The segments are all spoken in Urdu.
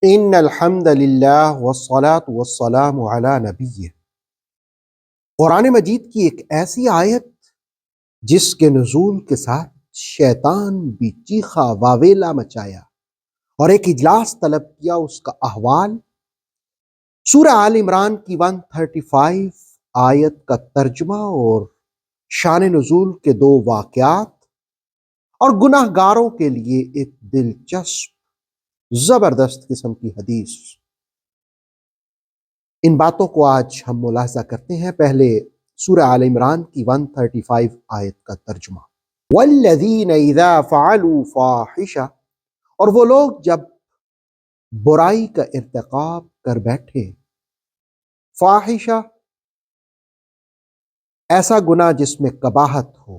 ان الحمد للہ والصلاة والسلام علی نبیہ۔ قرآن مجید کی ایک ایسی آیت جس کے نزول کے ساتھ شیطان بھی چیخا واویلا مچایا اور ایک اجلاس طلب کیا۔ اس کا احوال سورہ آل عمران کی 135 آیت کا ترجمہ اور شان نزول کے 2 واقعات اور گناہ گاروں کے لیے ایک دلچسپ زبردست قسم کی حدیث۔ ان باتوں کو آج ہم ملاحظہ کرتے ہیں۔ پہلے سورہ آل عمران کی 135 آیت کا ترجمہ۔ والذین اذا فعلوا فاحشہ، اور وہ لوگ جب برائی کا ارتکاب کر بیٹھے۔ فاحشہ ایسا گناہ جس میں قباحت ہو،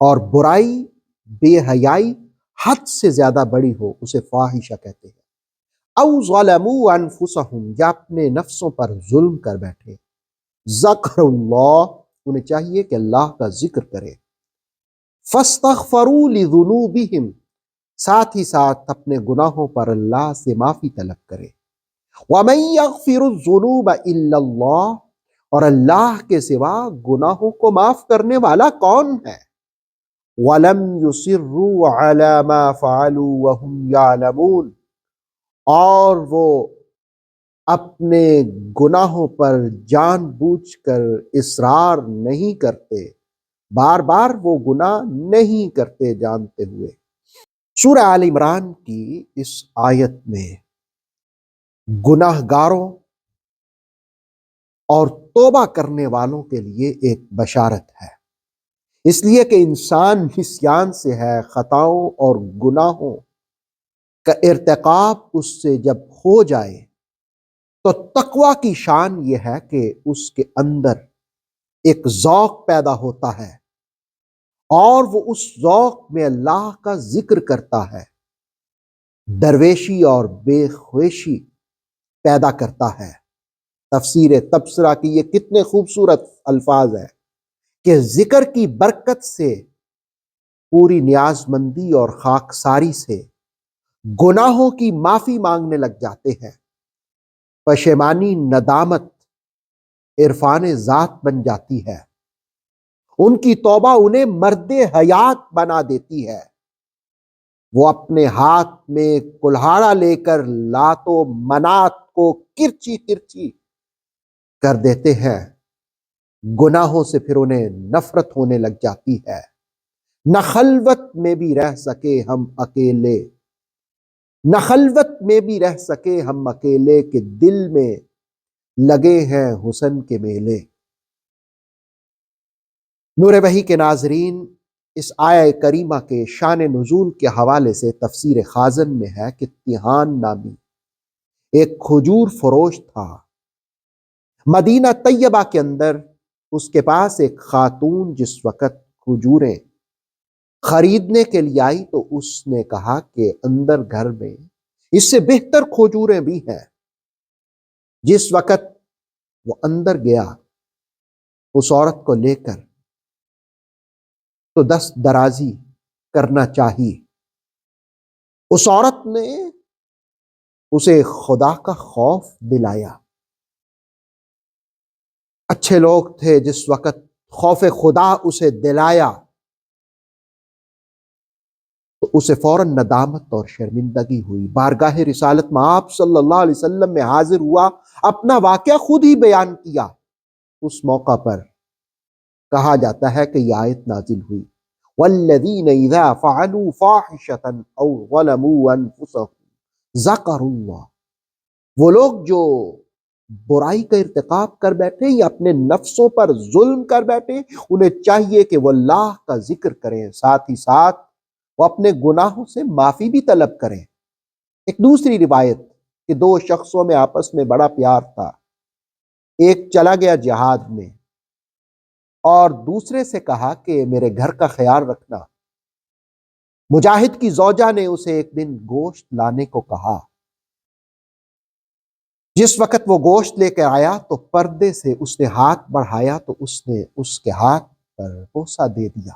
اور برائی بے حیائی حد سے زیادہ بڑی ہو، اسے فاحشہ کہتے ہیں۔ او ظلموا انفسہم، یا اپنے نفسوں پر ظلم کر بیٹھے۔ ذکر اللہ، انہیں چاہیے کہ اللہ کا ذکر کرے۔ فاستغفروا لذنوبہم، ساتھ ہی ساتھ اپنے گناہوں پر اللہ سے معافی طلب کرے۔ ومن یغفر الذنوب الا اللہ، اور اللہ کے سوا گناہوں کو معاف کرنے والا کون ہے؟ ولم یصروا علی ما فعلوا وهم یعلمون، اور وہ اپنے گناہوں پر جان بوجھ کر اصرار نہیں کرتے، بار بار وہ گناہ نہیں کرتے جانتے ہوئے۔ سورہ آل عمران کی اس آیت میں گناہ گاروں اور توبہ کرنے والوں کے لیے ایک بشارت ہے، اس لیے کہ انسان نسیان سے ہے۔ خطاؤں اور گناہوں کا ارتکاب اس سے جب ہو جائے تو تقویٰ کی شان یہ ہے کہ اس کے اندر ایک ذوق پیدا ہوتا ہے، اور وہ اس ذوق میں اللہ کا ذکر کرتا ہے، درویشی اور بے خویشی پیدا کرتا ہے۔ تفسیر تبصرہ کی یہ کتنے خوبصورت الفاظ ہیں کہ ذکر کی برکت سے پوری نیاز مندی اور خاکساری سے گناہوں کی معافی مانگنے لگ جاتے ہیں۔ پشیمانی ندامت عرفان ذات بن جاتی ہے۔ ان کی توبہ انہیں مرد حیات بنا دیتی ہے۔ وہ اپنے ہاتھ میں کلہاڑا لے کر لات و منات کو کرچی کرچی کر دیتے ہیں۔ گناہوں سے پھر انہیں نفرت ہونے لگ جاتی ہے۔ نہ خلوت میں بھی رہ سکے ہم اکیلے، نہ خلوت میں بھی رہ سکے ہم اکیلے، کہ دل میں لگے ہیں حسن کے میلے۔ نور وحی کے ناظرین، اس آیہ کریمہ کے شان نزول کے حوالے سے تفسیر خازن میں ہے کہ تیہان نامی ایک کھجور فروش تھا مدینہ طیبہ کے اندر۔ اس کے پاس ایک خاتون جس وقت کھجوریں خریدنے کے لیے آئی تو اس نے کہا کہ اندر گھر میں اس سے بہتر کھجوریں بھی ہیں۔ جس وقت وہ اندر گیا اس عورت کو لے کر تو دست درازی کرنا چاہیے، اس عورت نے اسے خدا کا خوف دلایا۔ اچھے لوگ تھے، جس وقت خوف خدا اسے دلایا تو اسے فوراً ندامت اور شرمندگی ہوئی۔ بارگاہ رسالت میں آپ صلی اللہ علیہ وسلم میں حاضر ہوا، اپنا واقعہ خود ہی بیان کیا۔ اس موقع پر کہا جاتا ہے کہ یہ آیت نازل ہوئی، والذین اذا فعلوا فاحشۃ او ظلموا انفسهم ذکروا اللہ۔ وہ لوگ جو برائی کا ارتکاب کر بیٹھے یا اپنے نفسوں پر ظلم کر بیٹھے، انہیں چاہیے کہ وہ اللہ کا ذکر کریں، ساتھ ہی ساتھ وہ اپنے گناہوں سے معافی بھی طلب کریں۔ ایک دوسری روایت کہ 2 شخصوں میں آپس میں بڑا پیار تھا، ایک چلا گیا جہاد میں اور دوسرے سے کہا کہ میرے گھر کا خیال رکھنا۔ مجاہد کی زوجہ نے اسے ایک دن گوشت لانے کو کہا۔ جس وقت وہ گوشت لے کر آیا تو پردے سے اس نے ہاتھ بڑھایا تو اس نے اس کے ہاتھ پر بوسہ دے دیا۔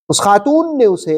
اس خاتون نے اسے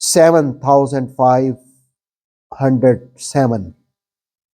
7507